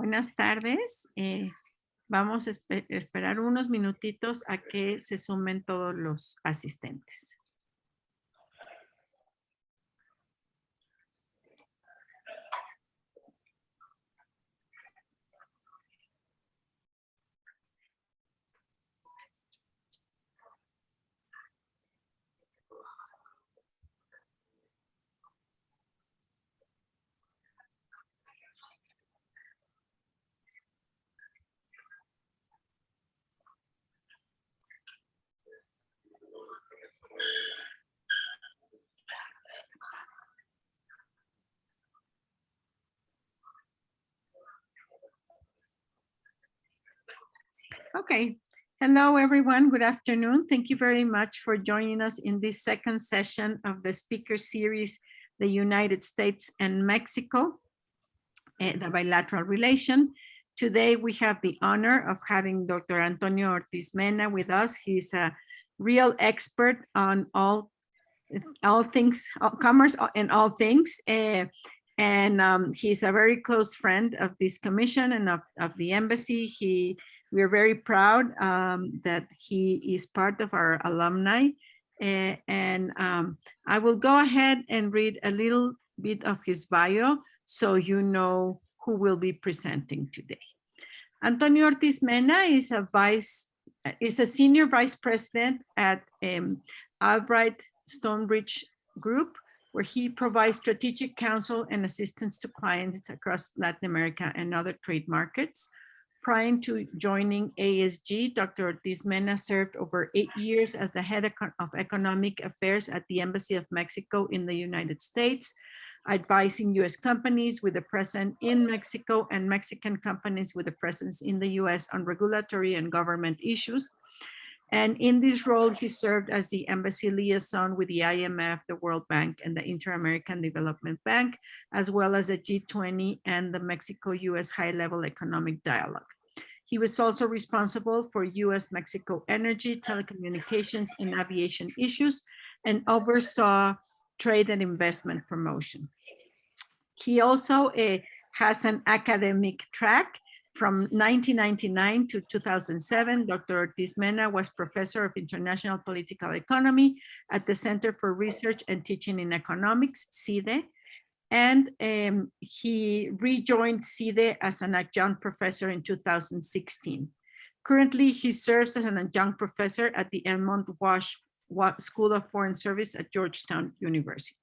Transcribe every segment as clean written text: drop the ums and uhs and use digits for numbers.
Buenas tardes. Vamos a esperar unos minutitos a que se sumen todos los asistentes. Okay. Hello, everyone. Good afternoon. Thank you very much for joining us in this second session of the speaker series, The United States and Mexico, the bilateral relation. Today, we have the honor of having Dr. Antonio Ortiz Mena with us. He's a real expert on all things, commerce and all things. He's a very close friend of this commission and of the embassy. We're very proud that he is part of our alumni. I will go ahead and read a little bit of his bio so you know who will be presenting today. Antonio Ortiz Mena is a senior vice president at Albright Stonebridge Group, where he provides strategic counsel and assistance to clients across Latin America and other trade markets. Prior to joining ASG, Dr. Ortiz Mena served over 8 years as the head of economic affairs at the Embassy of Mexico in the United States, advising U.S. companies with a presence in Mexico and Mexican companies with a presence in the U.S. on regulatory and government issues. And in this role, he served as the embassy liaison with the IMF, the World Bank, and the Inter-American Development Bank, as well as the G20 and the Mexico-US high-level economic dialogue. He was also responsible for US-Mexico energy, telecommunications, and aviation issues, and oversaw trade and investment promotion. He also has an academic track. From 1999 to 2007, Dr. Ortiz Mena was professor of international political economy at the Center for Research and Teaching in Economics, CIDE, and he rejoined CIDE as an adjunct professor in 2016. Currently, he serves as an adjunct professor at the Edmund Wash School of Foreign Service at Georgetown University.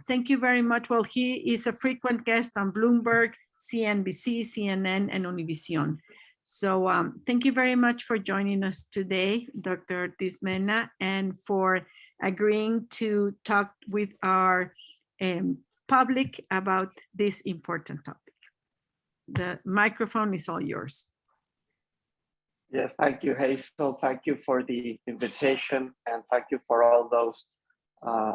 Thank you very much. Well, he is a frequent guest on Bloomberg, CNBC, CNN, and Univision. So thank you very much for joining us today, Dr. Ortiz Mena, and for agreeing to talk with our public about this important topic. The microphone is all yours. Yes, thank you, Hazel. Thank you for the invitation, and thank you for all those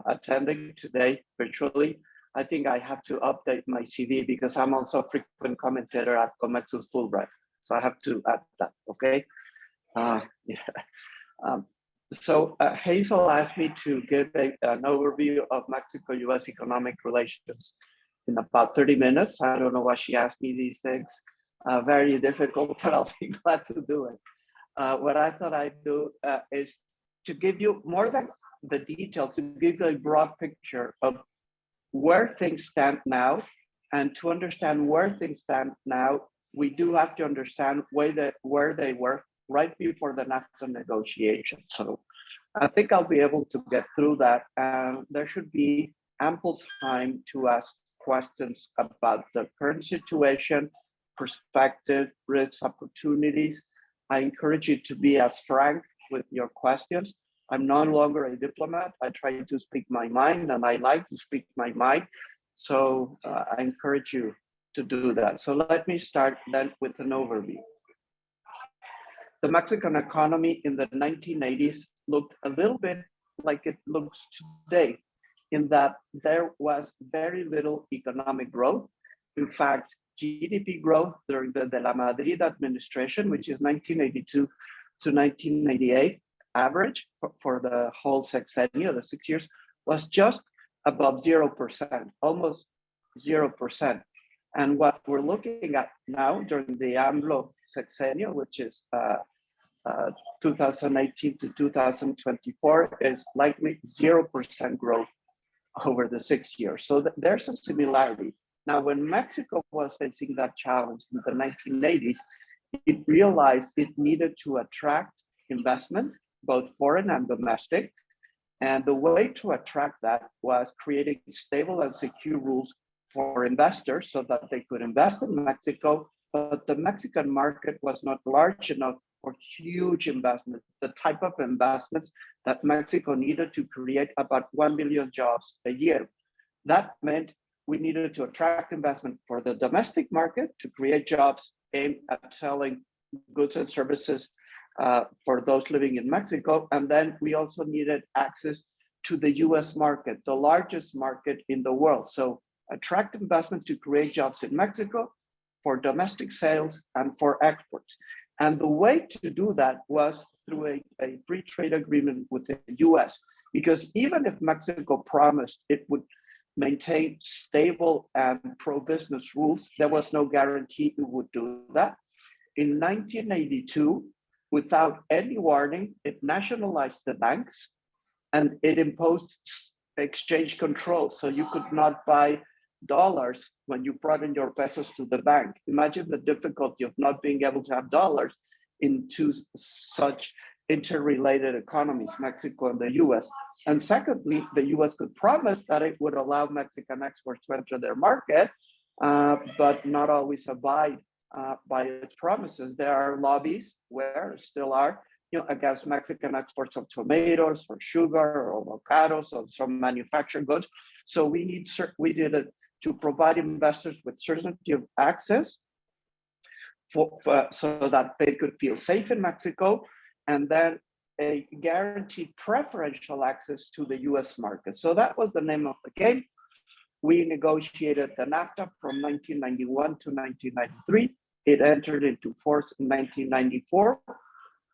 attending today virtually. I think I have to update my CV because I'm also a frequent commentator at Comexus Fulbright. So I have to add that, okay? Hazel asked me to give an overview of Mexico-US economic relations in about 30 minutes. I don't know why she asked me these things. Very difficult, but I'll be glad to do it. What I thought I'd do is to give you more than the detail, to give you a broad picture of where things stand now. And to understand where things stand now, we do have to understand where they were right before the NAFTA negotiation. So I think I'll be able to get through that. And there should be ample time to ask questions about the current situation, perspective, risks, opportunities. I encourage you to be as frank with your questions. I'm no longer a diplomat. I try to speak my mind, and I like to speak my mind. So I encourage you to do that. So let me start then with an overview. The Mexican economy in the 1980s looked a little bit like it looks today, in that there was very little economic growth. In fact, GDP growth during the De la Madrid administration, which is 1982 to 1998, average for the whole sexennium, the 6 years, was just above 0%, almost 0%. And what we're looking at now during the AMLO sexenio, which is 2018 to 2024, is likely 0% growth over the 6 years. So there's a similarity. Now, when Mexico was facing that challenge in the 1980s, it realized it needed to attract investment, both foreign and domestic. And the way to attract that was creating stable and secure rules for investors so that they could invest in Mexico, but the Mexican market was not large enough for huge investments, the type of investments that Mexico needed to create about 1 million jobs a year. That meant we needed to attract investment for the domestic market to create jobs aimed at selling goods and services for those living in Mexico. And then we also needed access to the US market, the largest market in the world. So attract investment to create jobs in Mexico for domestic sales and for exports. And the way to do that was through a free trade agreement with the US, because even if Mexico promised it would maintain stable and pro-business rules, there was no guarantee it would do that. In 1982, without any warning, it nationalized the banks and it imposed exchange control. So you could not buy dollars when you brought in your pesos to the bank. Imagine the difficulty of not being able to have dollars in two such interrelated economies, Mexico and the US. And secondly, the US could promise that it would allow Mexican exports to enter their market, but not always abide by its promises. There are lobbies, still are, against Mexican exports of tomatoes or sugar or avocados or some manufactured goods. So we needed to provide investors with certainty of access so that they could feel safe in Mexico, and then a guaranteed preferential access to the US market. So that was the name of the game. We negotiated the NAFTA from 1991 to 1993. It entered into force in 1994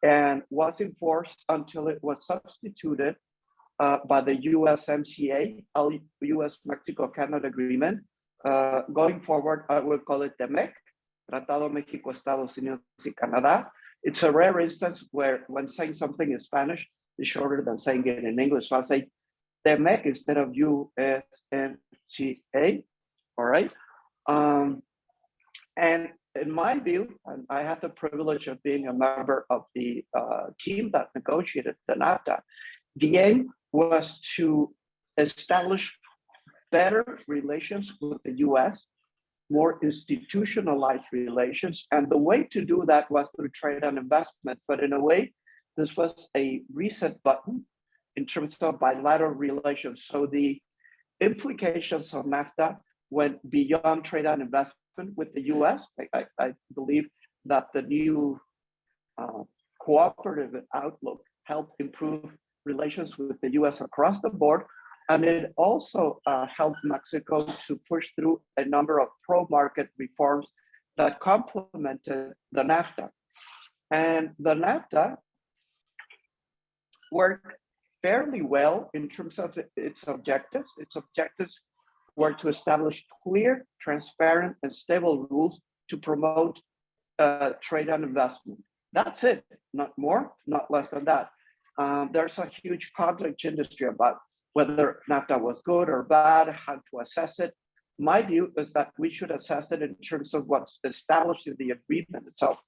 and was in force until it was substituted by the USMCA, US-Mexico-Canada Agreement. Going forward, I will call it the MEC, Tratado México, Estados Unidos y Canadá. It's a rare instance where when saying something in Spanish, it's shorter than saying it in English. So I'll say the MEC instead of USMCA, all right? And in my view, and I had the privilege of being a member of the team that negotiated the NAFTA, the aim was to establish better relations with the US, more institutionalized relations. And the way to do that was through trade and investment. But in a way, this was a reset button in terms of bilateral relations. So the implications of NAFTA went beyond trade and investment with the US. I believe that the new cooperative outlook helped improve relations with the US across the board. And it also helped Mexico to push through a number of pro-market reforms that complemented the NAFTA. And the NAFTA worked fairly well in terms of its objectives. Its objectives were to establish clear, transparent, and stable rules to promote trade and investment. That's it, not more, not less than that. There's a huge conflict industry about whether NAFTA was good or bad, how to assess it. My view is that we should assess it in terms of what's established in the agreement itself,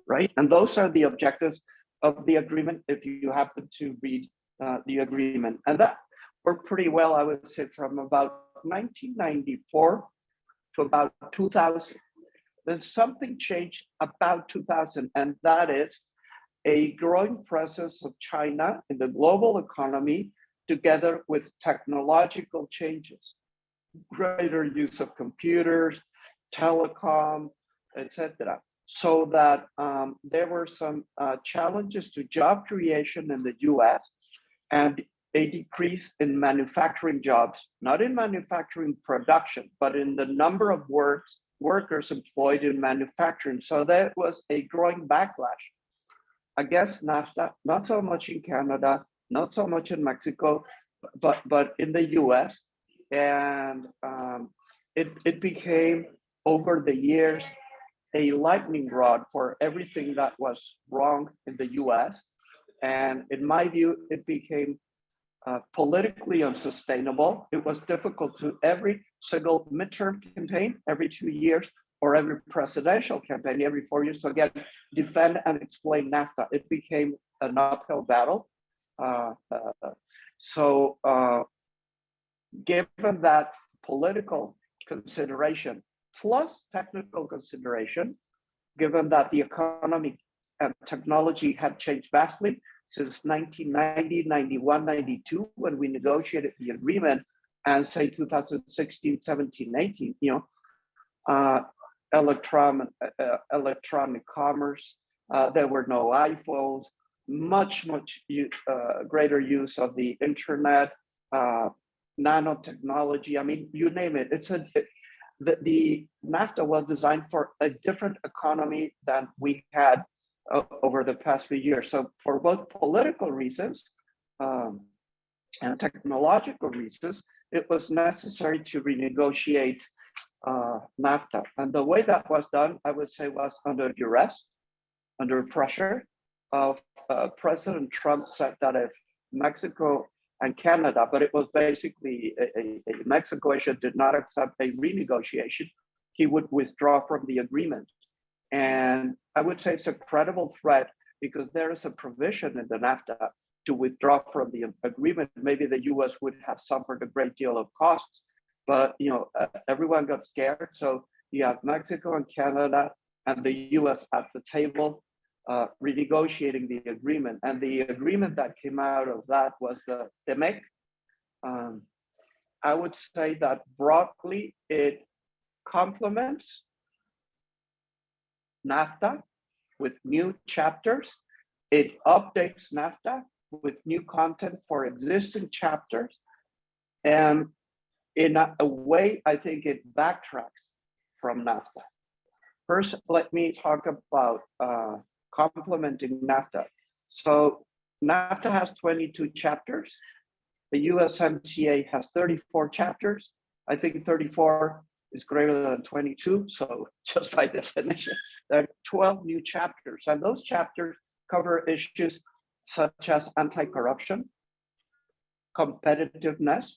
right? And those are the objectives of the agreement if you happen to read the agreement. And that worked pretty well, I would say, from about 1994 to about 2000. Then something changed about 2000, and that is a growing presence of China in the global economy, together with technological changes, greater use of computers, telecom, etc. So that there were some challenges to job creation in the US and a decrease in manufacturing jobs, not in manufacturing production, but in the number of workers employed in manufacturing. So there was a growing backlash against NAFTA, not so much in Canada, not so much in Mexico, but in the US. And it became over the years, a lightning rod for everything that was wrong in the US. And in my view, it became politically unsustainable. It was difficult to every single midterm campaign, every 2 years, or every presidential campaign, every 4 years, to again defend and explain NAFTA. It became an uphill battle. Given that political consideration plus technical consideration, given that the economy and technology had changed vastly since 1990, 91, 92, when we negotiated the agreement, and say 2016, 17, 18, electronic commerce, there were no iPhones, much greater use of the internet, nanotechnology. I mean, you name it. The NAFTA was designed for a different economy than we had over the past few years. So for both political reasons and technological reasons, it was necessary to renegotiate NAFTA. And the way that was done, I would say, was under duress, under pressure of President Trump said that if Mexico and Canada, but it was basically a Mexico issue, did not accept a renegotiation, he would withdraw from the agreement. And I would say it's a credible threat because there is a provision in the NAFTA to withdraw from the agreement. Maybe the US would have suffered a great deal of costs, but everyone got scared. So you have Mexico and Canada and the US at the table renegotiating the agreement. And the agreement that came out of that was the TEMEC. I would say that broadly, it complements NAFTA with new chapters. It updates NAFTA with new content for existing chapters. And in a way, I think it backtracks from NAFTA. First, let me talk about complementing NAFTA. So NAFTA has 22 chapters. The USMCA has 34 chapters. I think 34 is greater than 22. So just by definition, there are 12 new chapters. And those chapters cover issues such as anti-corruption, competitiveness,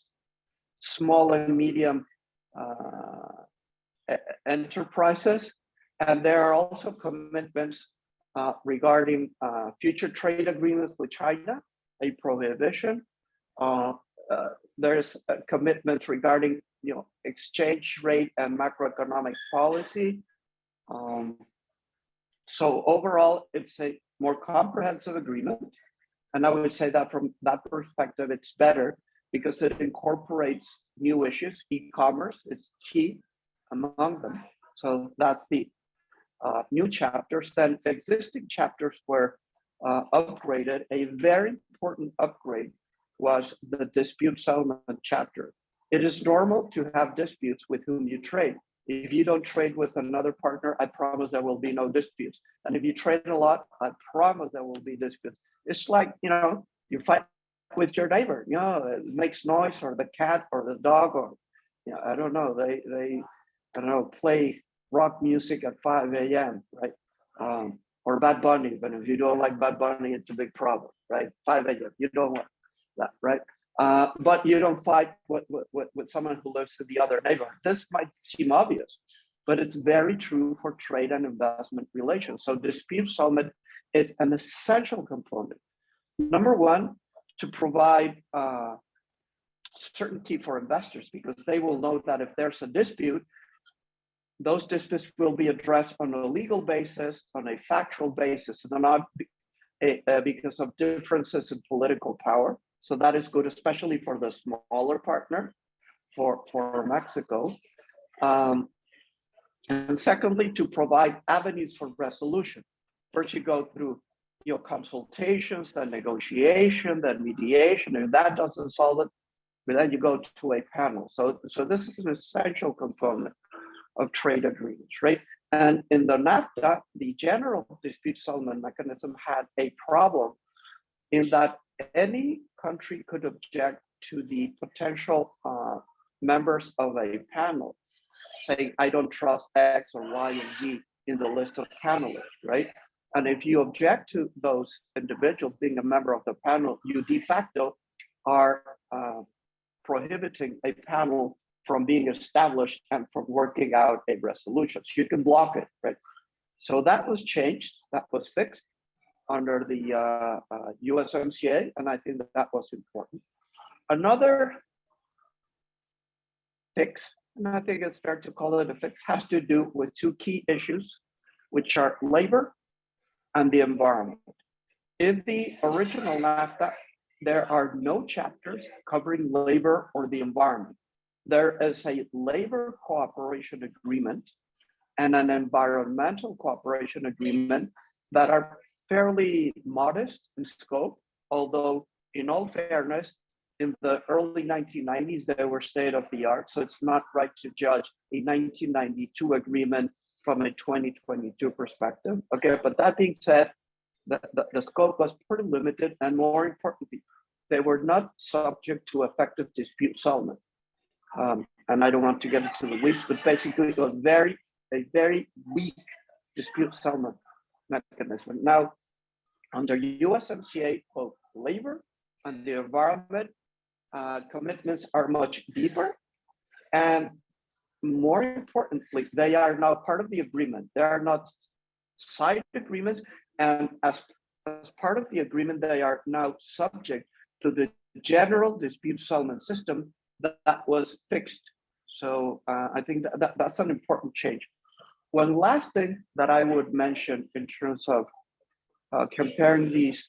small and medium enterprises. And there are also commitments regarding future trade agreements with China, a prohibition. There's a commitment regarding exchange rate and macroeconomic policy. So overall, it's a more comprehensive agreement. And I would say that from that perspective, it's better because it incorporates new issues. E-commerce is key among them. So that's the new chapters. Then existing chapters were upgraded. A very important upgrade was the dispute settlement chapter. It is normal to have disputes with whom you trade. If you don't trade with another partner, I promise there will be no disputes. And if you trade a lot, I promise there will be disputes. It's like, you fight with your neighbor, it makes noise, or the cat or the dog, or, I don't know, they play rock music at 5 a.m., right? Or Bad Bunny, but if you don't like Bad Bunny, it's a big problem, right? 5 a.m., you don't want that, right? But you don't fight with someone who lives in the other neighborhood. This might seem obvious, but it's very true for trade and investment relations. So dispute settlement is an essential component. Number one, to provide certainty for investors, because they will know that if there's a dispute, those disputes will be addressed on a legal basis, on a factual basis, and not because of differences in political power. So that is good, especially for the smaller partner, for Mexico. And secondly, to provide avenues for resolution. First, you go through consultations, then negotiation, then mediation. If that doesn't solve it, but then you go to a panel. So this is an essential component of trade agreements, right? And in the NAFTA, the general dispute settlement mechanism had a problem in that any country could object to the potential members of a panel. saying, I don't trust X or Y and Z in the list of panelists, right? And if you object to those individuals being a member of the panel, you de facto are prohibiting a panel from being established and from working out a resolution. So you can block it, right? So that was changed, that was fixed under the USMCA, and I think that that was important. Another fix, and I think it's fair to call it a fix, has to do with two key issues, which are labor and the environment. In the original NAFTA, there are no chapters covering labor or the environment. There is a labor cooperation agreement and an environmental cooperation agreement that are fairly modest in scope, although in all fairness, in the early 1990s, they were state of the art. So it's not right to judge a 1992 agreement from a 2022 perspective. Okay, but that being said, the scope was pretty limited, and more importantly, they were not subject to effective dispute settlement. And I don't want to get into the weeds, but basically it was a very weak dispute settlement mechanism. Now, under USMCA, both labor and the environment commitments are much deeper, and more importantly, they are now part of the agreement. They are not side agreements, and as part of the agreement, they are now subject to the general dispute settlement system that was fixed. So I think that's an important change. One last thing that I would mention in terms of comparing these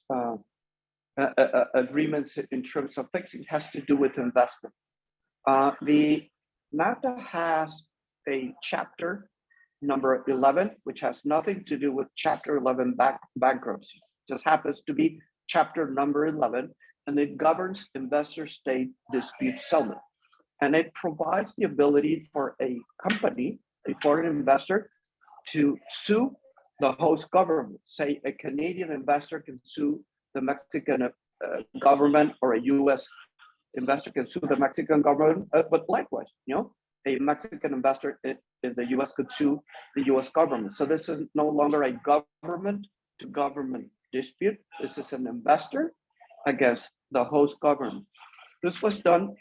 agreements in terms of fixing has to do with investment. The NAFTA has a chapter number 11, which has nothing to do with chapter 11 bankruptcy. It just happens to be chapter number 11, and it governs investor-state dispute settlement. And it provides the ability for a company, a foreign investor, to sue the host government. Say a Canadian investor can sue the Mexican government, or a US investor can sue the Mexican government, but likewise, a Mexican investor in the US could sue the US government. So this is no longer a government to government dispute. This is an investor against the host government. This was done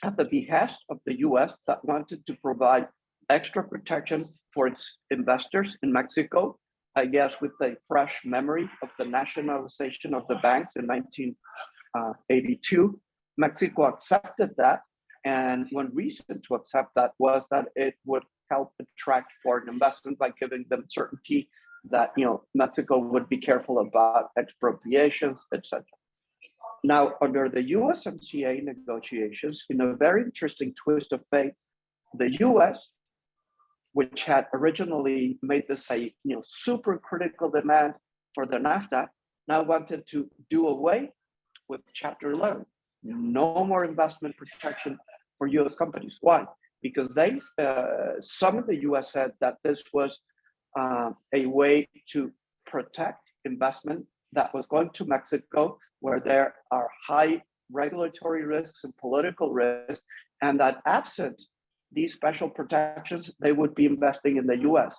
at the behest of the US that wanted to provide extra protection for its investors in Mexico, I guess with a fresh memory of the nationalization of the banks in 1982. Mexico accepted that, and one reason to accept that was that it would help attract foreign investment by giving them certainty that Mexico would be careful about expropriations, etc. Now, under the USMCA negotiations, in a very interesting twist of fate, the US, which had originally made this a super critical demand for the NAFTA, now wanted to do away with Chapter 11. No more investment protection for US companies. Why? Because some of the US said that this was a way to protect investment that was going to Mexico, where there are high regulatory risks and political risks, and that absent these special protections, they would be investing in the US.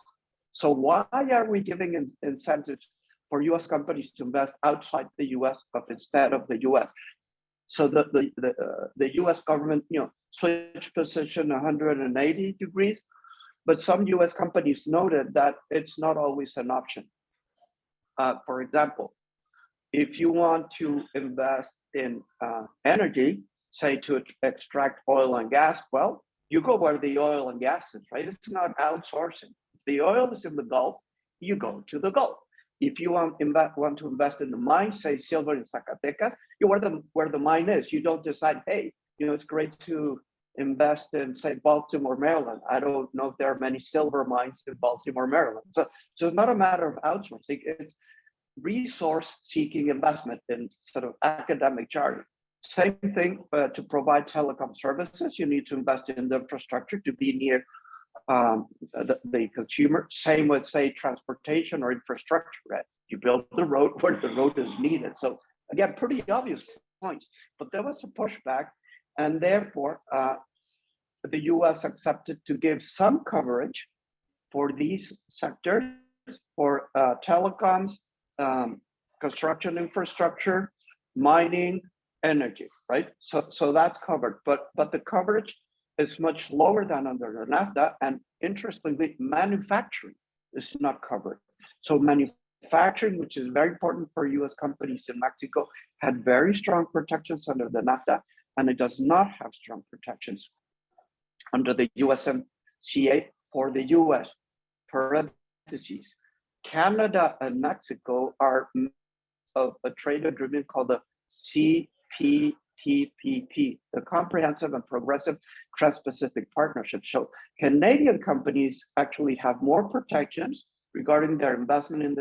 So why are we giving incentives for US companies to invest outside the US instead of the US? So the US government, switched position 180 degrees, but some US companies noted that it's not always an option. For example, if you want to invest in energy, say to extract oil and gas, well, you go where the oil and gas is, right? It's not outsourcing. If the oil is in the Gulf, you go to the Gulf. If you want to invest in the mine, say silver in Zacatecas, you where the mine is. You don't decide, hey, it's great to invest in, say, Baltimore, Maryland. I don't know if there are many silver mines in Baltimore, Maryland. So it's not a matter of outsourcing. It's resource-seeking investment in sort of academic jargon. Same thing to provide telecom services. You need to invest in the infrastructure to be near the consumer. Same with, say, transportation or infrastructure. Right? You build the road where the road is needed. So again, pretty obvious points. But there was a pushback, and therefore the US accepted to give some coverage for these sectors, for telecoms, construction infrastructure, mining, energy, right? So that's covered, but the coverage is much lower than under the NAFTA, and interestingly, manufacturing is not covered. So manufacturing, which is very important for US companies in Mexico, had very strong protections under the NAFTA, and it does not have strong protections under the USMCA for the US. Parentheses. Canada and Mexico are of a trade agreement called the CPTPP, the Comprehensive and Progressive Trans-Pacific Partnership. So Canadian companies actually have more protections regarding their investment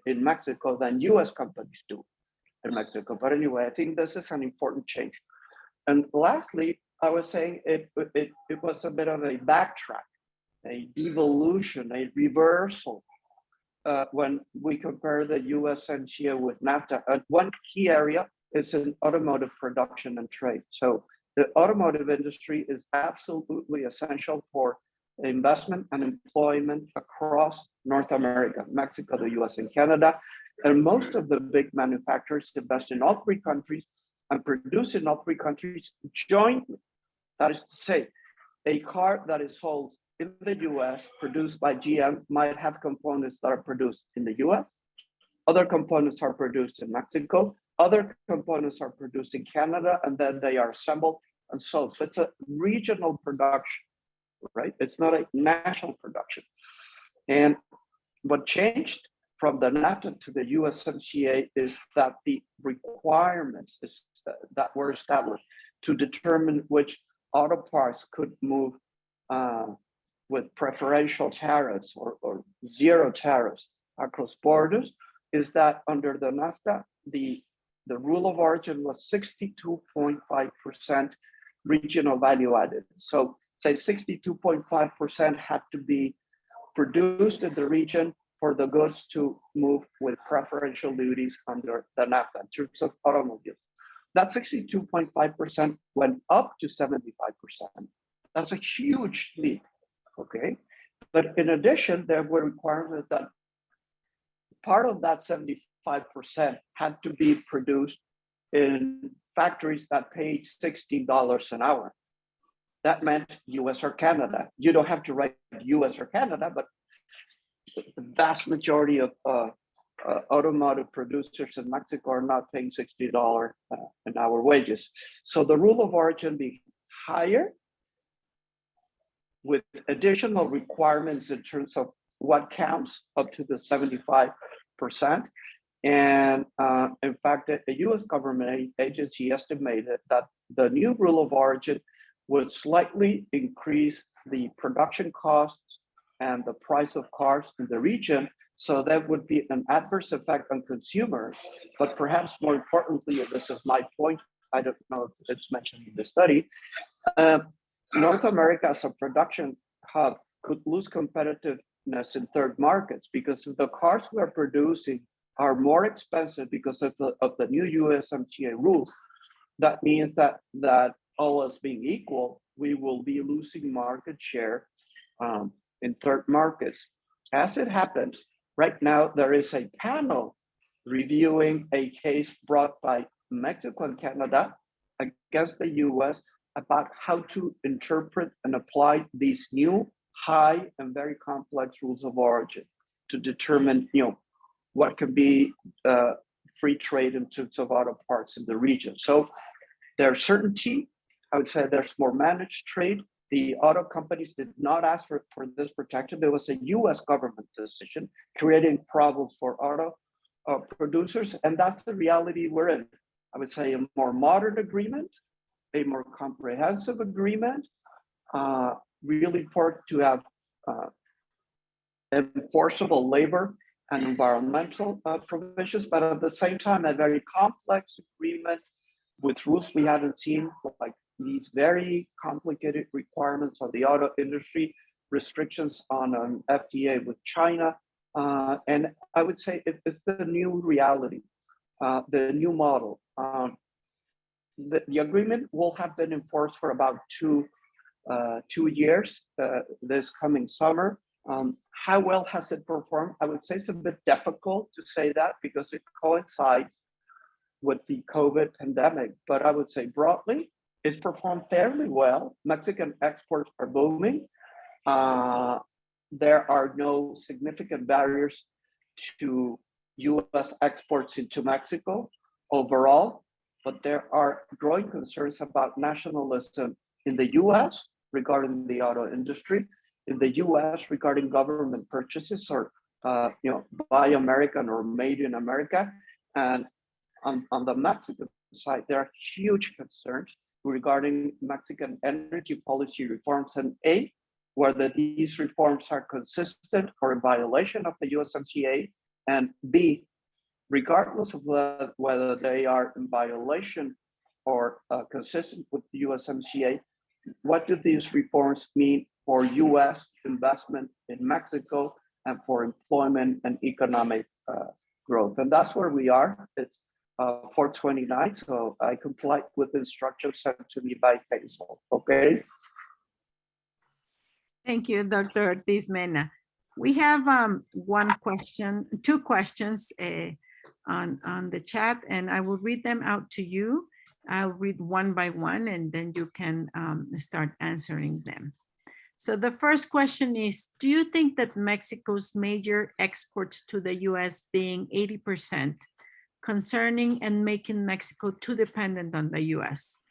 in Mexico than US companies do in Mexico. But anyway, I think this is an important change. And lastly, I was saying it was a bit of a backtrack, a devolution, a reversal when we compare the USMCA with NAFTA. One key area is in automotive production and trade. So the automotive industry is absolutely essential for investment and employment across North America, Mexico, the US, and Canada. And most of the big manufacturers invest in all three countries and produce in all three countries jointly. That is to say, a car that is sold in the US, produced by GM, might have components that are produced in the US. Other components are produced in Mexico. Other components are produced in Canada, and then they are assembled and sold. So it's a regional production, right? It's not a national production. And what changed from the NAFTA to the USMCA is that the requirements that were established to determine which auto parts could move with preferential tariffs or zero tariffs across borders is that under the NAFTA, the rule of origin was 62.5% regional value added. So say 62.5% had to be produced in the region for the goods to move with preferential duties under the NAFTA in terms of automobiles. That 62.5% went up to 75%. That's a huge leap, okay? But in addition, there were requirements that part of that 75% had to be produced in factories that paid $60 an hour. That meant US or Canada. You don't have to write US or Canada, but the vast majority of automotive producers in Mexico are not paying $60 an hour wages. So the rule of origin being higher with additional requirements in terms of what counts up to the 75%. And in fact, a US government agency estimated that the new rule of origin would slightly increase the production costs and the price of cars in the region. So that would be an adverse effect on consumers. But perhaps more importantly, and this is my point, I don't know if it's mentioned in the study, North America as a production hub could lose competitiveness in third markets because if the cars we're producing are more expensive because of the new USMCA rules, that means that all else being equal, we will be losing market share in third markets. As it happens, right now there is a panel reviewing a case brought by Mexico and Canada against the US about how to interpret and apply these new high and very complex rules of origin to determine, what could be free trade in terms of auto parts in the region. So there's certainty. I would say there's more managed trade. The auto companies did not ask for this protection. There was a US government decision creating problems for auto producers. And that's the reality we're in. I would say a more modern agreement, a more comprehensive agreement, really important to have enforceable labor and environmental provisions, but at the same time, a very complex agreement with rules we haven't seen, like these very complicated requirements of the auto industry, restrictions on an FTA with China. And I would say it's the new reality, the new model. The agreement will have been enforced for about 2 2 years this coming summer. How well has it performed? I would say it's a bit difficult to say that because it coincides with the COVID pandemic, but I would say broadly, it's performed fairly well. Mexican exports are booming. There are no significant barriers to US exports into Mexico overall, but there are growing concerns about nationalism in the US regarding the auto industry, in the US regarding government purchases or buy American or made in America. And on the Mexican side, there are huge concerns regarding Mexican energy policy reforms, and whether these reforms are consistent or in violation of the USMCA, and B, regardless of whether they are in violation or consistent with the USMCA, what do these reforms mean for US investment in Mexico and for employment and economic growth? And that's where we are. It's 4:29, so I comply with the instructions sent to me by Hazel, okay? Thank you, Dr. Ortiz Mena. We have two questions on the chat, and I will read them out to you. I'll read one by one, and then you can start answering them. So the first question is, do you think that Mexico's major exports to the US being 80% concerning and making Mexico too dependent on the US?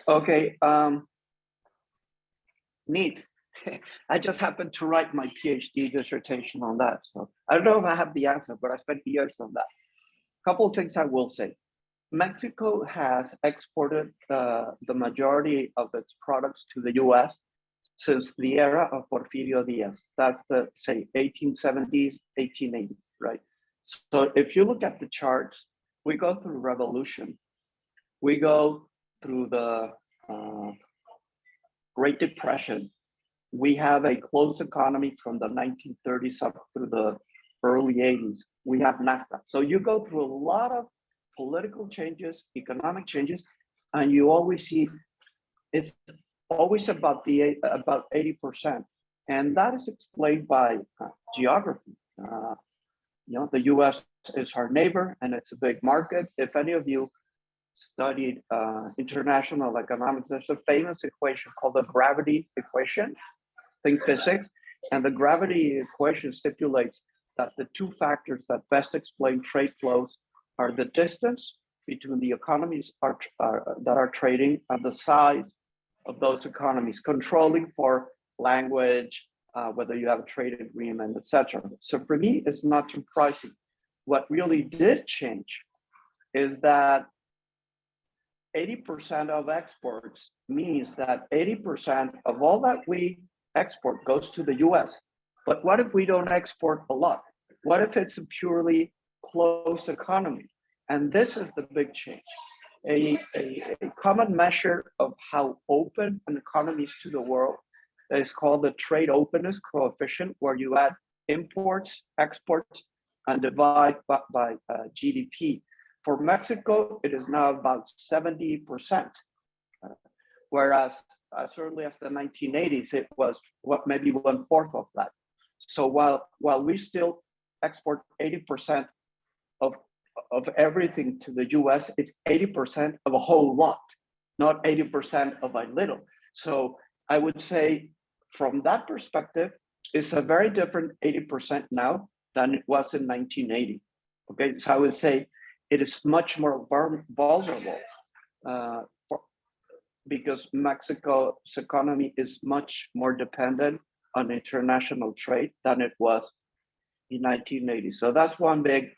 Okay, neat. I just happened to write my PhD dissertation on that. So I don't know if I have the answer, but I spent years on that. A couple of things I will say. Mexico has exported the majority of its products to the US since the era of Porfirio Diaz. That's the, say, 1870s, 1880s, right? So if you look at the charts, we go through revolution. We go through the Great Depression. We have a closed economy from the 1930s up through the early 80s. We have NAFTA. So you go through a lot of political changes, economic changes, and you always see it's always about 80%. And that is explained by geography. The US is our neighbor and it's a big market. If any of you studied international economics, there's a famous equation called the gravity equation. Think physics, and the gravity equation stipulates that the two factors that best explain trade flows are the distance between the economies that are trading and the size of those economies, controlling for language, whether you have a trade agreement, etc. So for me, it's not surprising. What really did change is that 80% of exports means that 80% of all that we export goes to the US. But what if we don't export a lot? What if it's a purely closed economy? And this is the big change. A common measure of how open an economy is to the world is called the trade openness coefficient, where you add imports, exports, and divide by GDP. For Mexico, it is now about 70%, whereas as early as the 1980s, it was maybe 1/4 of that. So while we still export 80% of everything to the US, it's 80% of a whole lot, not 80% of a little. So I would say from that perspective, it's a very different 80% now than it was in 1980. Okay, so I would say it is much more vulnerable because Mexico's economy is much more dependent on international trade than it was in 1980. So that's one big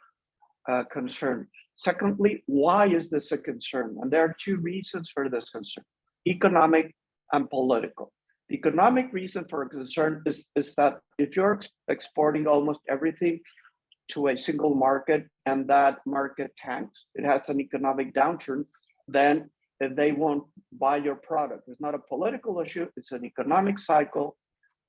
concern. Secondly, why is this a concern? And there are two reasons for this concern: economic and political. The economic reason for a concern is that if you're exporting almost everything to a single market and that market tanks, it has an economic downturn, then they won't buy your product. It's not a political issue, it's an economic cycle.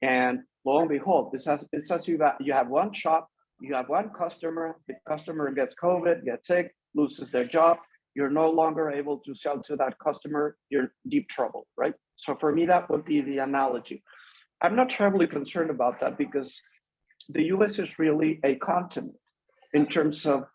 And lo and behold, it's as you have one shop, you have one customer, the customer gets COVID, gets sick, loses their job, you're no longer able to sell to that customer, you're in deep trouble, right? So for me, that would be the analogy. I'm not terribly concerned about that because the US is really a continent in terms of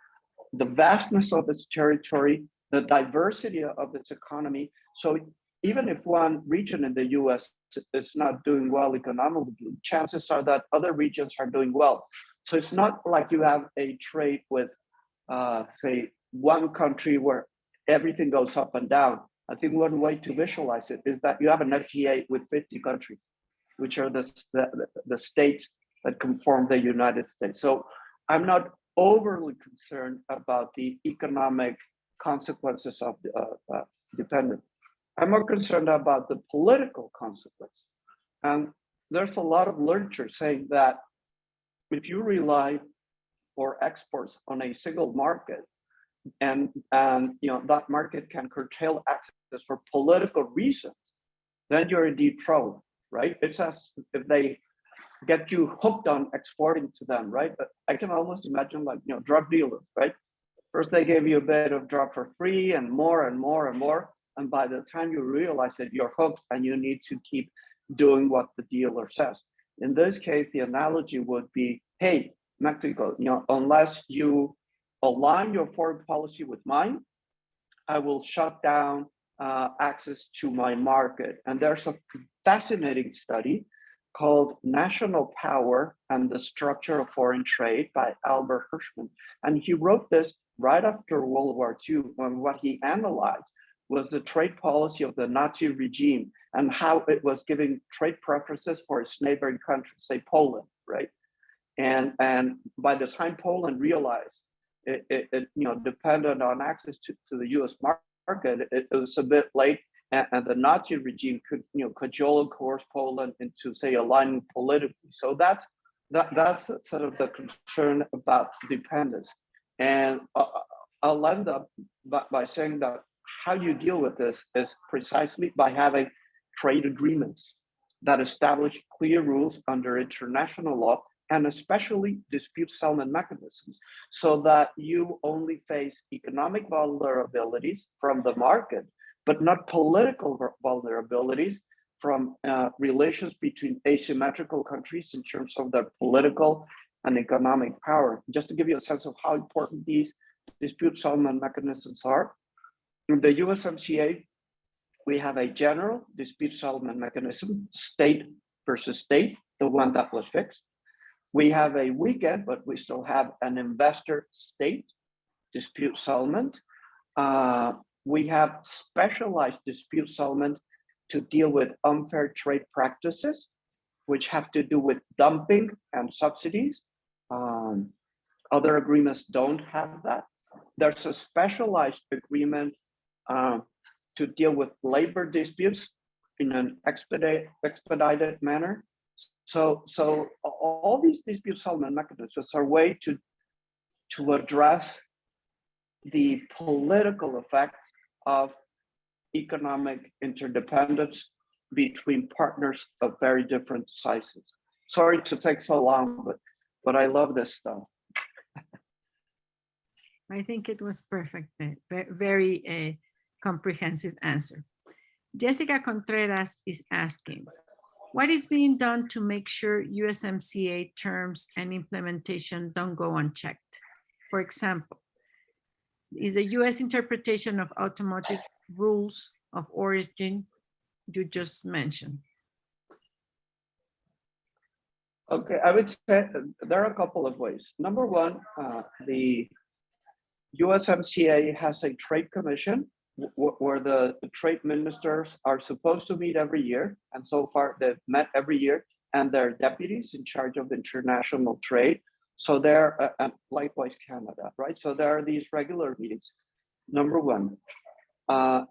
the vastness of its territory, the diversity of its economy. So even if one region in the US is not doing well economically, chances are that other regions are doing well. So it's not like you have a trade with, say, one country where everything goes up and down. I think one way to visualize it is that you have an FTA with 50 countries, which are the states that conform the United States. So I'm not overly concerned about the economic consequences of dependence. I'm more concerned about the political consequence. And there's a lot of literature saying that if you rely for exports on a single market, and that market can curtail access for political reasons, then you're in deep trouble, right? It's as if they get you hooked on exporting to them, right? But I can almost imagine like, drug dealers, right? First they give you a bit of drug for free and more and more and more. And by the time you realize that you're hooked and you need to keep doing what the dealer says. In this case, the analogy would be, hey, Mexico, unless you align your foreign policy with mine, I will shut down access to my market. And there's a fascinating study called National Power and the Structure of Foreign Trade by Albert Hirschman. And he wrote this right after World War II, when what he analyzed was the trade policy of the Nazi regime and how it was giving trade preferences for its neighboring countries, say Poland, right? And by the time Poland realized it depended on access to the US market, it was a bit late, and the Nazi regime could cajole and coerce Poland into, say, aligning politically. So that's sort of the concern about dependence. And I'll end up by saying that how you deal with this is precisely by having trade agreements that establish clear rules under international law, and especially dispute settlement mechanisms, so that you only face economic vulnerabilities from the market, but not political vulnerabilities from relations between asymmetrical countries in terms of their political and economic power. Just to give you a sense of how important these dispute settlement mechanisms are, in the USMCA, we have a general dispute settlement mechanism, state versus state, the one that was fixed. We have a weekend, but we still have an investor-state dispute settlement. We have specialized dispute settlement to deal with unfair trade practices, which have to do with dumping and subsidies. Other agreements don't have that. There's a specialized agreement to deal with labor disputes in an expedited manner. So all these dispute settlement mechanisms are a way to address the political effects of economic interdependence between partners of very different sizes. Sorry to take so long, but I love this stuff. I think it was perfect, very comprehensive answer. Jessica Contreras is asking, what is being done to make sure USMCA terms and implementation don't go unchecked? For example, is the US interpretation of automotive rules of origin you just mentioned? Okay, I would say there are a couple of ways. Number one, the USMCA has a trade commission where the trade ministers are supposed to meet every year. And so far they've met every year, and their deputies in charge of international trade. So they're, likewise Canada, right? So there are these regular meetings, number one.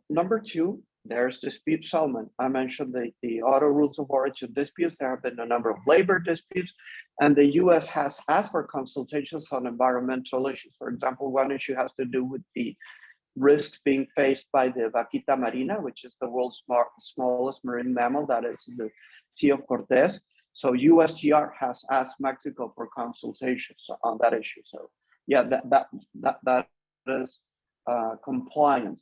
Number two, there's dispute settlement. I mentioned the auto rules of origin disputes. There have been a number of labor disputes, and the US has asked for consultations on environmental issues. For example, one issue has to do with the risks being faced by the vaquita marina, which is the world's smallest marine mammal that is in the Sea of Cortez. So USTR has asked Mexico for consultations on that issue. So yeah, that is compliance.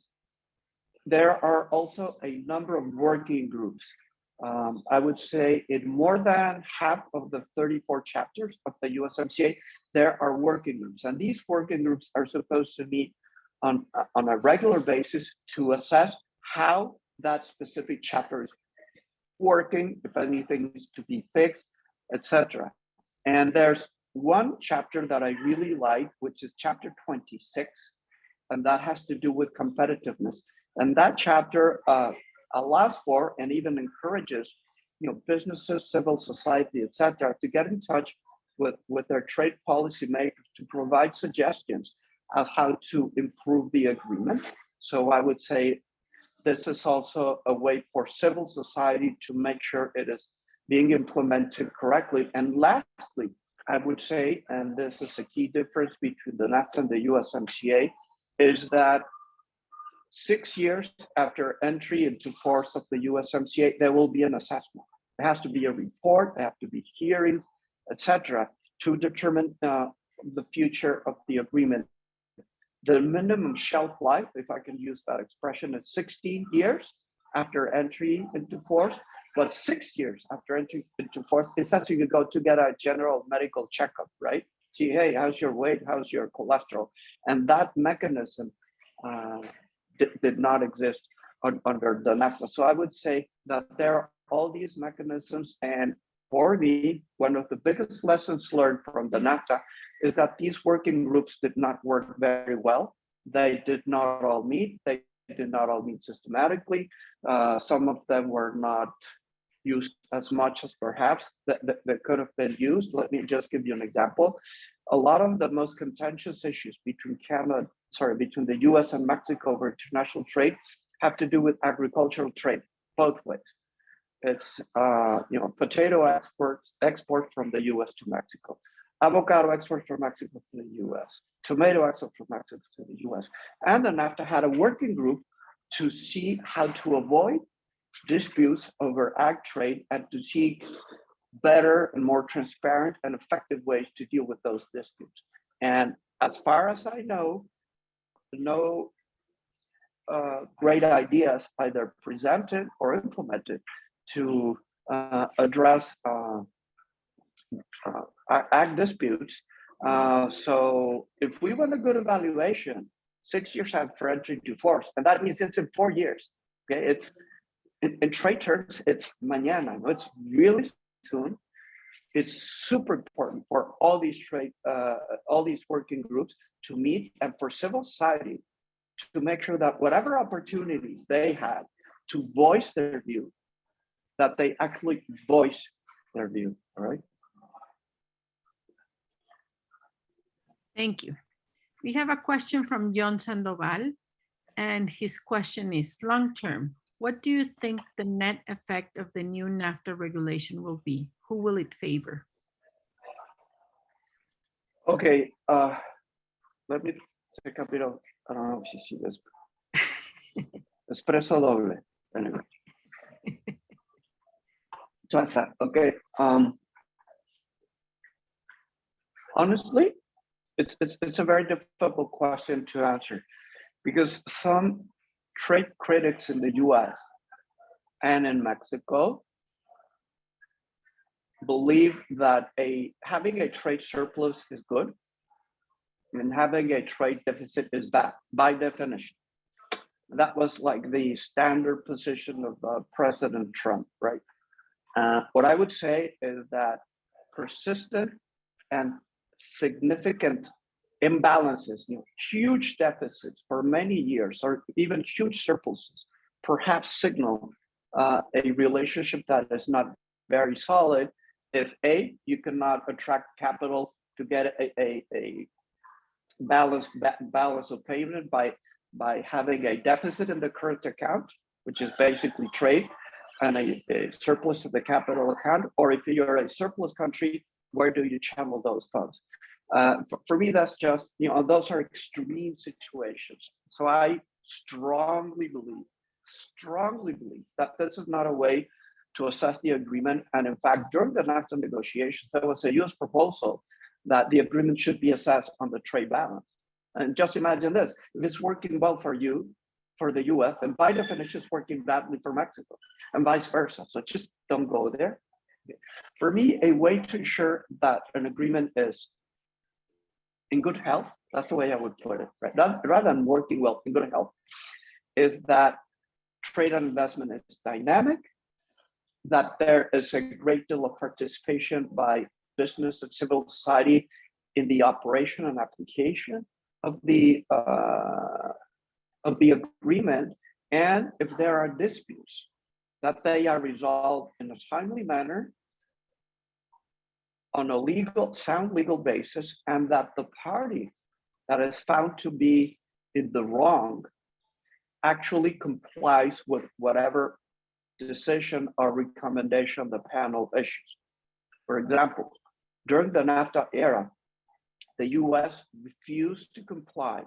There are also a number of working groups. I would say in more than half of the 34 chapters of the USMCA, there are working groups. And these working groups are supposed to meet on a regular basis to assess how that specific chapter is working, if anything needs to be fixed, etc. And there's one chapter that I really like, which is chapter 26, and that has to do with competitiveness. And that chapter allows for and even encourages, businesses, civil society, etc., to get in touch with their trade policy makers to provide suggestions of how to improve the agreement. So I would say this is also a way for civil society to make sure it is being implemented correctly. And lastly, I would say, and this is a key difference between the NAFTA and the USMCA, is that 6 years after entry into force of the USMCA, there will be an assessment. There has to be a report, there have to be hearings, etc., to determine the future of the agreement. The minimum shelf life, if I can use that expression, is 16 years after entry into force, but 6 years after entry into force, it's as you go to get a general medical checkup, right? See, hey, how's your weight? How's your cholesterol? And that mechanism did not exist under the NAFTA. So I would say that there are all these mechanisms, and for me, one of the biggest lessons learned from the NAFTA is that these working groups did not work very well. They did not all meet. They did not all meet systematically. Some of them were not used as much as perhaps that could have been used. Let me just give you an example. A lot of the most contentious issues between between the US and Mexico over international trade have to do with agricultural trade, both ways. It's potato export from the US to Mexico, avocado export from Mexico to the US, tomato export from Mexico to the US. And the NAFTA had a working group to see how to avoid disputes over ag trade and to seek better and more transparent and effective ways to deal with those disputes. And as far as I know, no great ideas either presented or implemented to address ag disputes. So if we want a good evaluation, 6 years after entry into force, and that means it's in 4 years. Okay, it's in trade terms, it's mañana. It's really soon. It's super important for all these all these working groups to meet, and for civil society to make sure that whatever opportunities they had to voice their view, that they actually voice their view. All right. Thank you. We have a question from John Sandoval, and his question is, long term, what do you think the net effect of the new NAFTA regulation will be? Who will it favor? Okay, let me take a bit of, I don't know if you see this. Espresso doble, anyway. Okay. Honestly, it's a very difficult question to answer, because some trade critics in the US and in Mexico believe that having a trade surplus is good and having a trade deficit is bad by definition. That was like the standard position of President Trump, right? What I would say is that persistent and significant imbalances, huge deficits for many years, or even huge surpluses, perhaps signal a relationship that is not very solid. If you cannot attract capital to get a balance of payment by having a deficit in the current account, which is basically trade, and a surplus in the capital account, or if you're a surplus country, where do you channel those funds? For me, that's just, those are extreme situations. So I strongly believe that this is not a way to assess the agreement. And in fact, during the NAFTA negotiations, there was a US proposal that the agreement should be assessed on the trade balance. And just imagine this, if it's working well for you, for the US, then by definition it's working badly for Mexico and vice versa. So just don't go there. For me, a way to ensure that an agreement is in good health, that's the way I would put it, right? Rather than working well, in good health, is that trade and investment is dynamic, that there is a great deal of participation by business and civil society in the operation and application of the agreement, and if there are disputes, that they are resolved in a timely manner on a sound legal basis, and that the party that is found to be in the wrong actually complies with whatever decision or recommendation the panel issues. For example, during the NAFTA era, the US refused to comply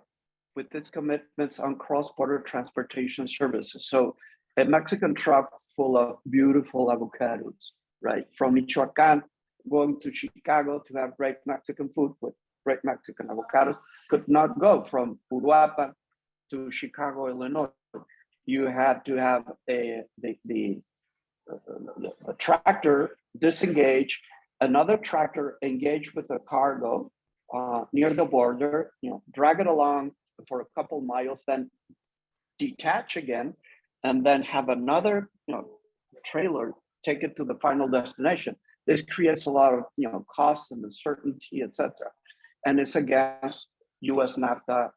with its commitments on cross-border transportation services. So a Mexican truck full of beautiful avocados, right? From Michoacan, going to Chicago to have great Mexican food with great Mexican avocados could not go from Uruapan to Chicago, Illinois. You had to have the tractor disengage, another tractor engage with the cargo near the border, drag it along for a couple miles, then detach again, and then have another trailer take it to the final destination. This creates a lot of costs and uncertainty, etc. And it's against US NAFTA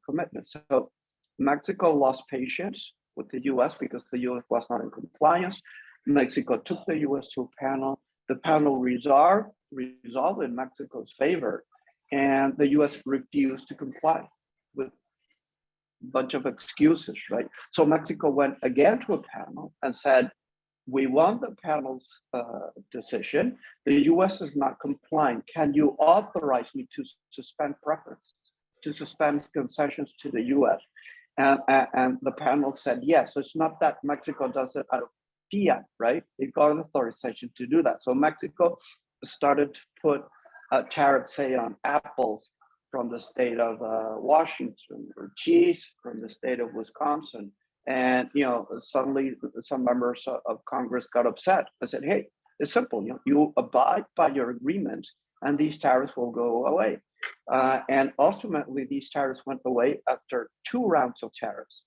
commitments. So Mexico lost patience with the US because the US was not in compliance. Mexico took the US to a panel. The panel resolved in Mexico's favor, and the US refused to comply with a bunch of excuses, right? So Mexico went again to a panel and said, we won the panel's decision. The US is not complying. Can you authorize me to suspend preferences, to suspend concessions to the US? And the panel said yes. So it's not that Mexico does it out of fiat, right? It got an authorization to do that. So Mexico started to put tariffs, say, on apples from the state of Washington, or cheese from the state of Wisconsin. And suddenly some members of Congress got upset. I said, hey, it's simple. You abide by your agreement, and these tariffs will go away. And ultimately, these tariffs went away after 2 rounds of tariffs.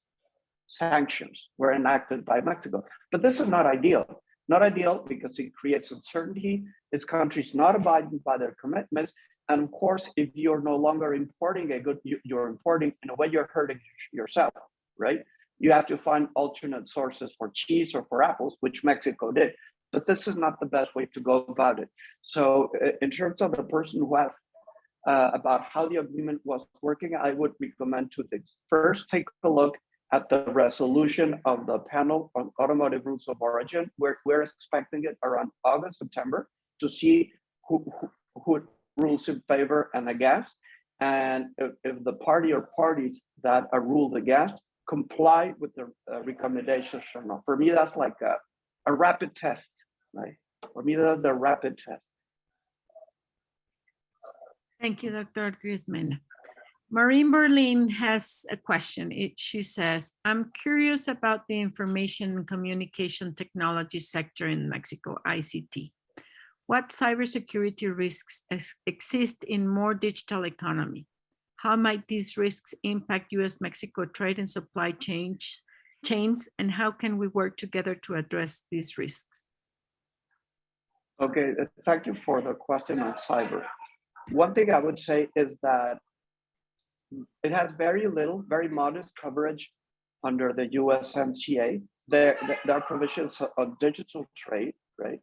Sanctions were enacted by Mexico. But this is not ideal. Not ideal because it creates uncertainty. It's countries not abiding by their commitments. And of course, if you're no longer importing a good, you're importing, in a way, you're hurting yourself, right? You have to find alternate sources for cheese or for apples, which Mexico did. But this is not the best way to go about it. So in terms of the person who asked about how the agreement was working, I would recommend 2 things. First, take a look at the resolution of the panel on automotive rules of origin. We're expecting it around August, September, to see who rules in favor and against. And if the party or parties that are ruled against comply with the recommendations or not. For me, that's like a rapid test, right? For me, that's the rapid test. Thank you, Dr. Ortiz Mena. Maureen Berlin has a question. She says, I'm curious about the information and communication technology sector in Mexico, ICT. What cybersecurity risks exist in more digital economy? How might these risks impact US-Mexico trade and supply chains, and how can we work together to address these risks? Okay, thank you for the question on cyber. One thing I would say is that it has very modest coverage under the USMCA. There are provisions on digital trade, right?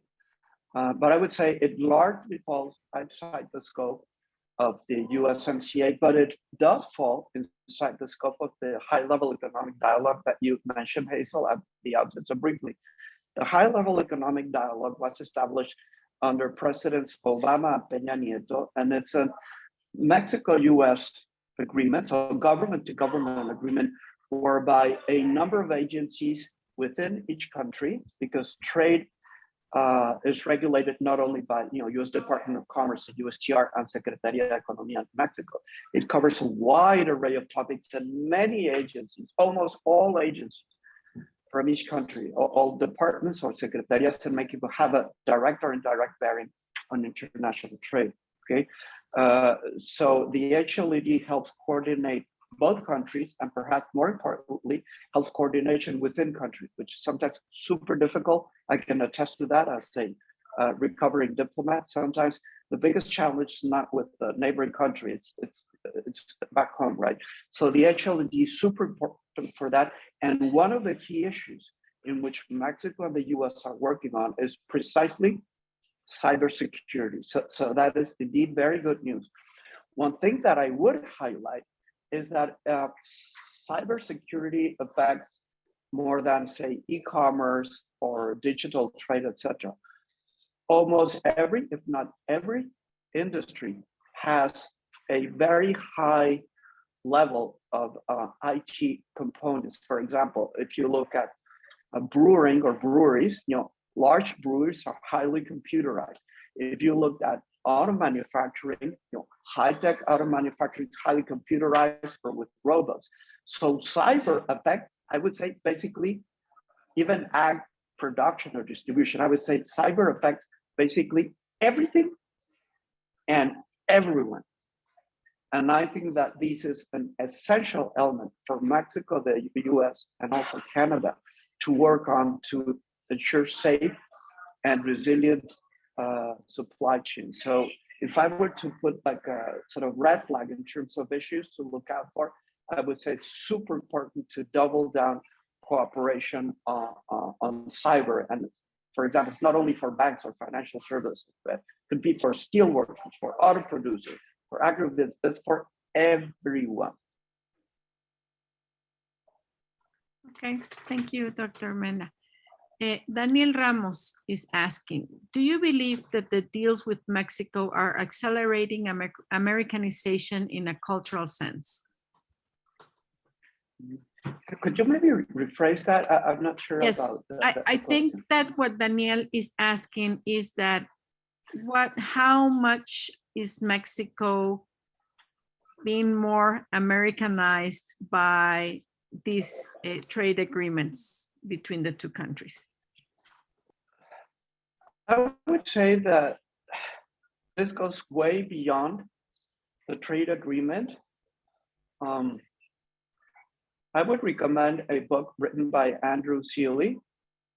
But I would say it largely falls outside the scope of the USMCA, but it does fall inside the scope of the high-level economic dialogue that you mentioned, Hazel, at the outset. So briefly, the high-level economic dialogue was established under Presidents Obama and Peña Nieto, and it's a Mexico-US agreement, so government-to-government agreement, whereby a number of agencies within each country, because trade is regulated not only by U.S. Department of Commerce, the USTR, and Secretaría de Economía in Mexico. It covers a wide array of topics and many agencies, almost all agencies from each country, all departments or secretarias in Mexico have a direct or indirect bearing on international trade. Okay, so the HLED helps coordinate both countries, and perhaps more importantly, helps coordination within countries, which is sometimes super difficult. I can attest to that as a recovering diplomat. Sometimes the biggest challenge is not with the neighboring country, it's back home, right? So the HLED is super important for that. And one of the key issues in which Mexico and the US are working on is precisely cybersecurity. So that is indeed very good news. One thing that I would highlight is that cybersecurity affects more than, say, e-commerce or digital trade, etc. Almost every, if not every, industry has a very high level of IT components. For example, if you look at brewing or breweries, large breweries are highly computerized. If you look at auto manufacturing, high-tech auto manufacturing is highly computerized or with robots. So cyber affects, I would say, basically, even ag production or distribution. I would say cyber affects basically everything and everyone. And I think that this is an essential element for Mexico, the US, and also Canada to work on to ensure safe and resilient supply chain. So if I were to put like a sort of red flag in terms of issues to look out for, I would say it's super important to double down cooperation on cyber. And for example, it's not only for banks or financial services, but it could be for steel workers, for auto producers, for agribusiness, for everyone. Okay, thank you, Dr. Mena. Daniel Ramos is asking, do you believe that the deals with Mexico are accelerating Americanization in a cultural sense? Could you maybe rephrase that? I'm not sure yes, about I think that what Daniel is asking is that how much is Mexico being more Americanized by these trade agreements between the two countries? I would say that this goes way beyond the trade agreement. I would recommend a book written by Andrew Seeley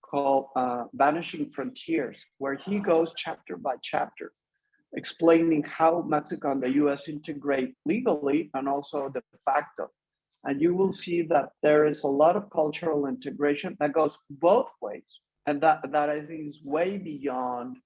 called Vanishing Frontiers, where he goes chapter by chapter, explaining how Mexico and the US integrate legally and also de facto. And you will see that there is a lot of cultural integration that goes both ways. And that I think is way beyond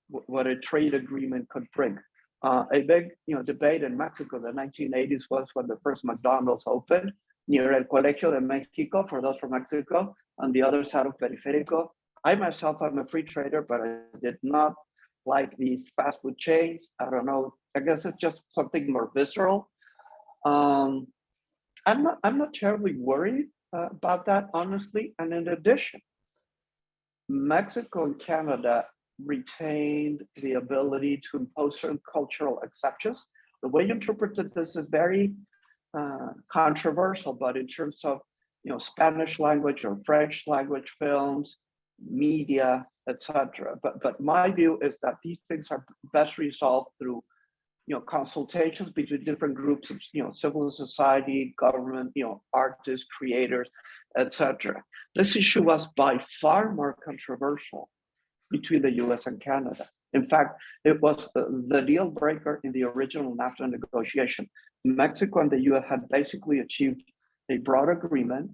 what a trade agreement could bring. A big debate in Mexico in the 1980s was when the first McDonald's opened near El Colegio de Mexico, for those from Mexico, on the other side of Periférico. I myself, I'm a free trader, but I did not like these fast food chains. I don't know, I guess it's just something more visceral. I'm not terribly worried about that, honestly. And in addition, Mexico and Canada retained the ability to impose certain cultural exceptions. The way you interpreted this is very controversial, but in terms of Spanish language or French language films, media, etc. But my view is that these things are best resolved through consultations between different groups of civil society, government, artists, creators, etc. This issue was by far more controversial between the US and Canada. In fact, it was the deal breaker in the original NAFTA negotiation. Mexico and the US had basically achieved a broad agreement,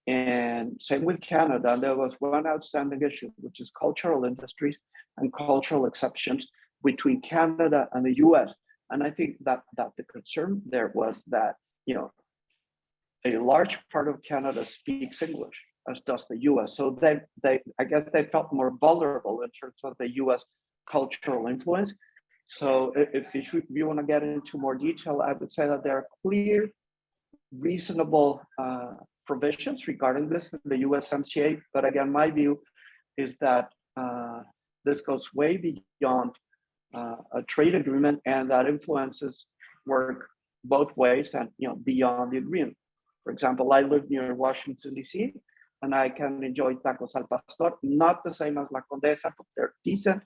and same with Canada. There was one outstanding issue, which is cultural industries and cultural exceptions between Canada and the US. And I think that the concern there was that, a large part of Canada speaks English, as does the US. So I guess they felt more vulnerable in terms of the US cultural influence. So if you want to get into more detail, I would say that there are clear, reasonable provisions regarding this in the USMCA. But again, my view is that this goes way beyond a trade agreement, and that influences work both ways and beyond the agreement. For example, I live near Washington, D.C., and I can enjoy tacos al pastor, not the same as La Condesa, but they're decent.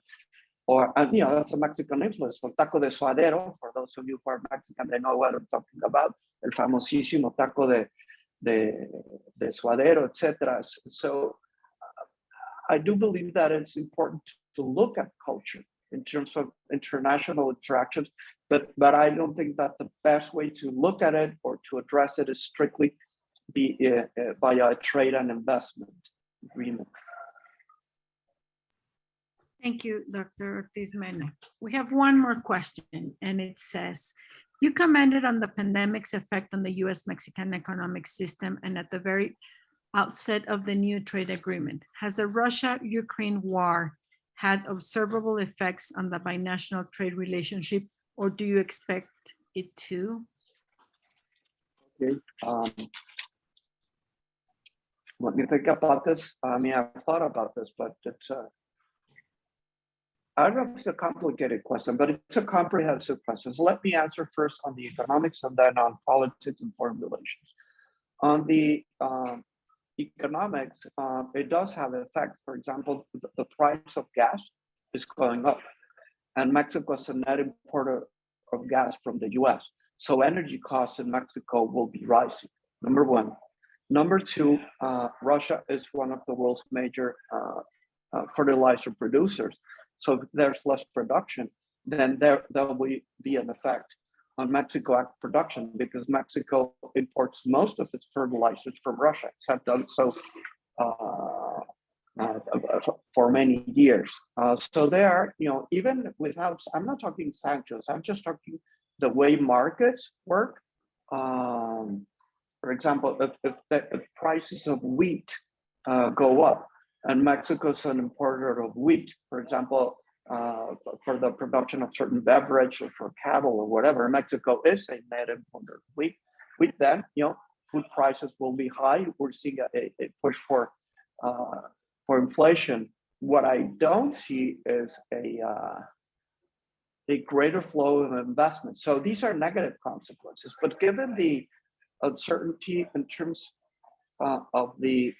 Or, that's a Mexican influence. For taco de suadero, for those of you who are Mexican, they know what I'm talking about. El famosísimo taco de suadero, etc. So I do believe that it's important to look at culture in terms of international interactions, but I don't think that the best way to look at it or to address it is strictly via a trade and investment agreement. Thank you, Dr. Ortiz Mena. We have one more question, and it says, you commented on the pandemic's effect on the U.S.-Mexican economic system and at the very outset of the new trade agreement. Has the Russia-Ukraine war had observable effects on the binational trade relationship, or do you expect it to? Okay. Let me think about this. I mean, I've thought about this, but it's I don't know if it's a complicated question, but it's a comprehensive question. So let me answer first on the economics and then on politics and foreign relations. On the economics, it does have an effect. For example, the price of gas is going up, and Mexico is a net importer of gas from the US. So energy costs in Mexico will be rising, number one. Number two, Russia is one of the world's major fertilizer producers. So if there's less production, then there will be an effect on Mexico ag production, because Mexico imports most of its fertilizers from Russia. It's have done so for many years. So there, even without, I'm not talking sanctions, I'm just talking the way markets work. For example, if the prices of wheat go up, and Mexico is an importer of wheat, for example, for the production of certain beverage or for cattle or whatever, Mexico is a net importer of wheat. Then, food prices will be high. We're seeing a push for inflation. What I don't see is a greater flow of investment. So these are negative consequences. But given the uncertainty in terms of the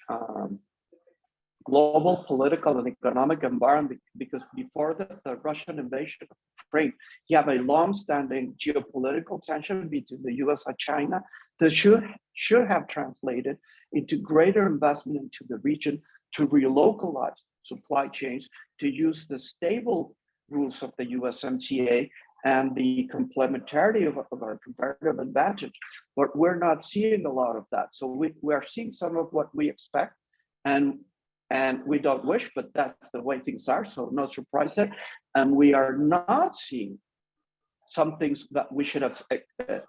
global political and economic environment, because before the Russian invasion of Ukraine, you have a long-standing geopolitical tension between the US and China that should have translated into greater investment into the region to relocalize supply chains, to use the stable rules of the USMCA and the complementarity of our comparative advantage. But we're not seeing a lot of that. So we are seeing some of what we expect, and we don't wish, but that's the way things are, so no surprise there. And we are not seeing some things that we should have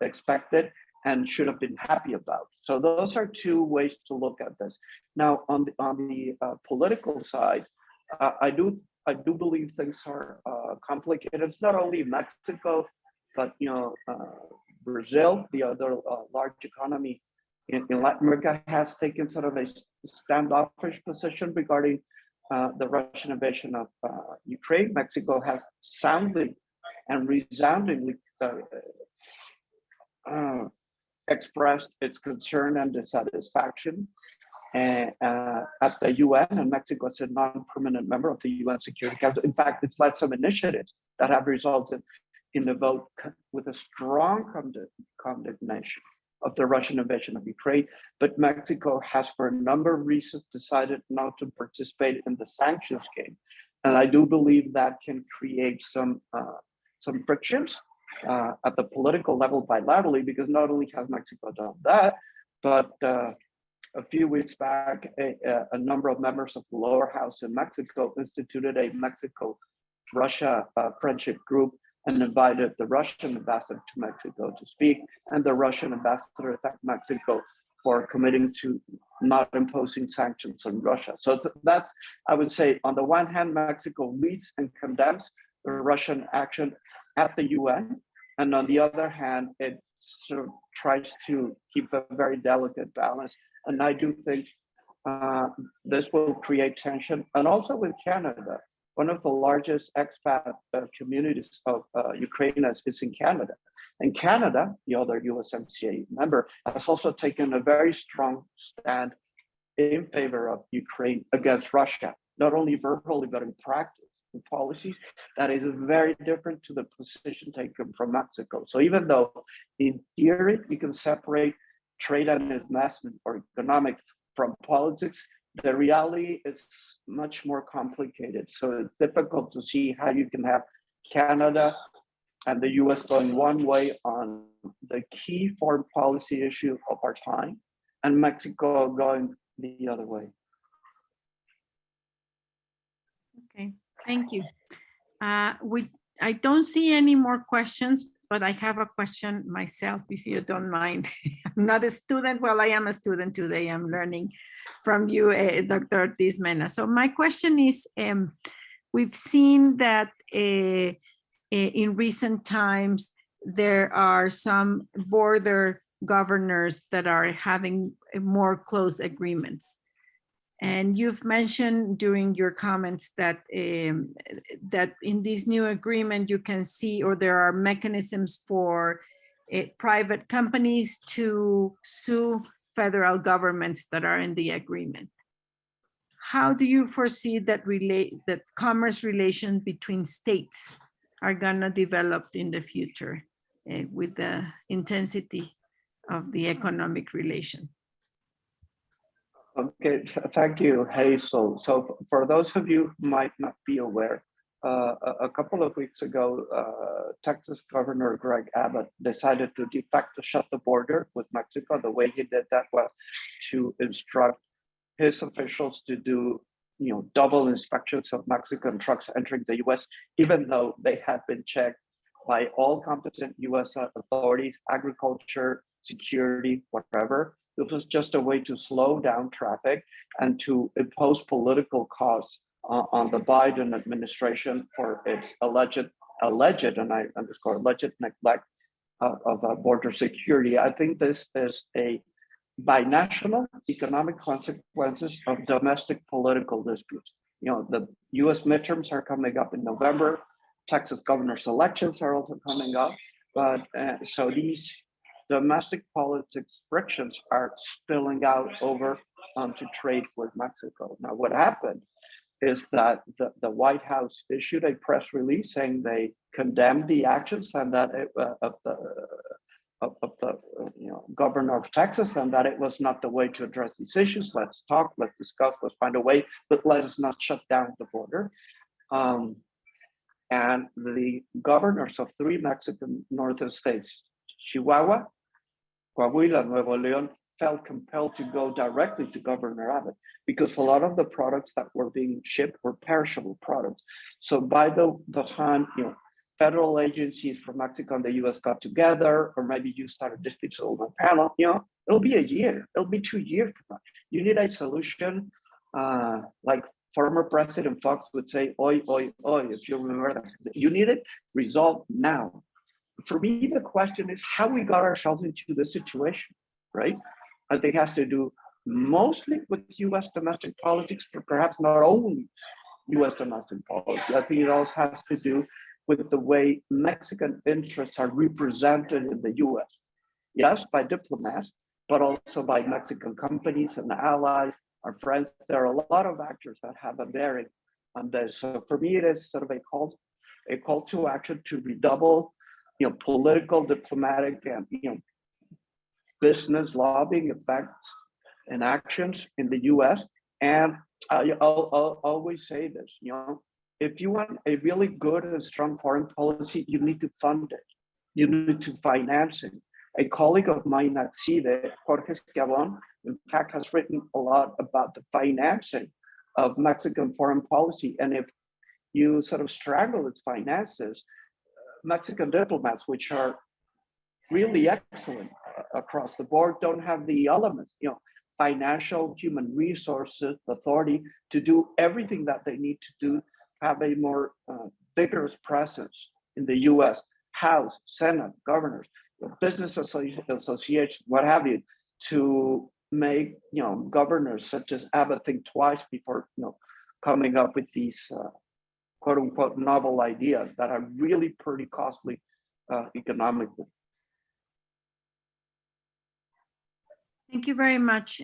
expected and should have been happy about. So those are two ways to look at this. Now, on the political side, I do believe things are complicated. It's not only Mexico, but Brazil, the other large economy in Latin America, has taken sort of a standoffish position regarding the Russian invasion of Ukraine. Mexico has soundly and resoundingly expressed its concern and dissatisfaction at the UN, and Mexico is a non-permanent member of the UN Security Council. In fact, it's led some initiatives that have resulted in the vote with a strong condemnation of the Russian invasion of Ukraine. But Mexico has, for a number of reasons, decided not to participate in the sanctions game. And I do believe that can create some frictions at the political level bilaterally, because not only has Mexico done that, but a few weeks back, a number of members of the lower house in Mexico instituted a Mexico-Russia friendship group and invited the Russian ambassador to Mexico to speak, and the Russian ambassador thanked Mexico for committing to not imposing sanctions on Russia. So that's, I would say, on the one hand, Mexico leads and condemns the Russian action at the UN, and on the other hand, it sort of tries to keep a very delicate balance. And I do think this will create tension, and also with Canada. one of the largest expat communities of Ukrainians is in Canada. And Canada, the other USMCA member, has also taken a very strong stand in favor of Ukraine against Russia, not only verbally, but in practice, in policies. That is very different to the position taken from Mexico. So even though in theory, you can separate trade and investment or economics from politics, the reality is much more complicated. So it's difficult to see how you can have Canada and the US going one way on the key foreign policy issue of our time, and Mexico going the other way. Okay, thank you. I don't see any more questions, but I have a question myself, if you don't mind. I'm not a student. Well, I am a student today. I'm learning from you, Dr. Ortiz Mena. So my question is, we've seen that in recent times, there are some border governors that are having more close agreements. And you've mentioned during your comments that that in this new agreement, you can see, or there are mechanisms for private companies to sue federal governments that are in the agreement. How do you foresee that commerce relations between states are gonna develop in the future with the intensity of the economic relation? Okay, thank you, Hazel. So for those of you who might not be aware, a couple of weeks ago, Texas Governor Greg Abbott decided to de facto shut the border with Mexico. The way he did that was to instruct his officials to do, double inspections of Mexican trucks entering the US, even though they had been checked by all competent US authorities, agriculture, security, whatever. This was just a way to slow down traffic and to impose political costs on the Biden administration for its alleged, and I underscore alleged neglect of border security. I think this is a binational economic consequences of domestic political disputes. The US midterms are coming up in November. Texas governor's elections are also coming up. But so these domestic politics frictions are spilling out over to trade with Mexico. Now, what happened is that the White House issued a press release saying they condemned the actions and that of the governor of Texas, and that it was not the way to address these issues. Let's talk, let's discuss, let's find a way, but let us not shut down the border. And the governors of 3 Mexican northern states, Chihuahua, Coahuila, Nuevo León, felt compelled to go directly to Governor Abbott because a lot of the products that were being shipped were perishable products. So by the time federal agencies from Mexico and the US got together, or maybe you started dispute settlement panel, it'll be a year, it'll be 2 years from now. You need a solution, like former President Fox would say, oi, oi, oi, if you remember that. You need it resolved now. For me, the question is how we got ourselves into this situation, right? I think it has to do mostly with US domestic politics, but perhaps not only US domestic politics. I think it also has to do with the way Mexican interests are represented in the US. Yes, by diplomats, but also by Mexican companies and allies, our friends. There are a lot of actors that have a bearing on this. So for me, it is sort of a call to action to redouble political, diplomatic, and business lobbying effects and actions in the US. And I'll always say this, if you want a really good and strong foreign policy, you need to fund it. You need to finance it. A colleague of mine at CIDE, Jorge Schiavon, in fact, has written a lot about the financing of Mexican foreign policy. And if you sort of strangle its finances, Mexican diplomats, which are really excellent across the board, don't have the elements, financial, human resources, authority to do everything that they need to do, have a more vigorous presence in the US House, Senate, governors, business associations, what have you, to make governors such as Abbott think twice before coming up with these quote unquote novel ideas that are really pretty costly economically. Thank you very much,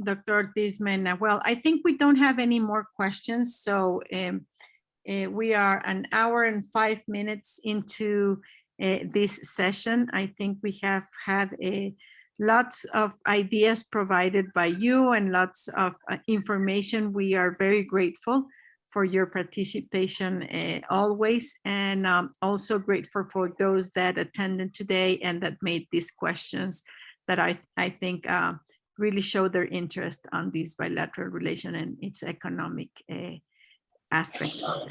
Dr. Ortiz Mena. Well, I think we don't have any more questions. So we are an hour and 5 minutes into this session. I think we have had lots of ideas provided by you and lots of information. We are very grateful for your participation always, and also grateful for those that attended today and that made these questions that I think really show their interest on this bilateral relation and its economic aspect of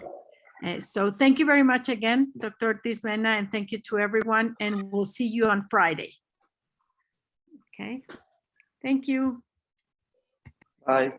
it. So thank you very much again, Dr. Ortiz Mena, and thank you to everyone, and we'll see you on Friday. Okay, thank you. Bye.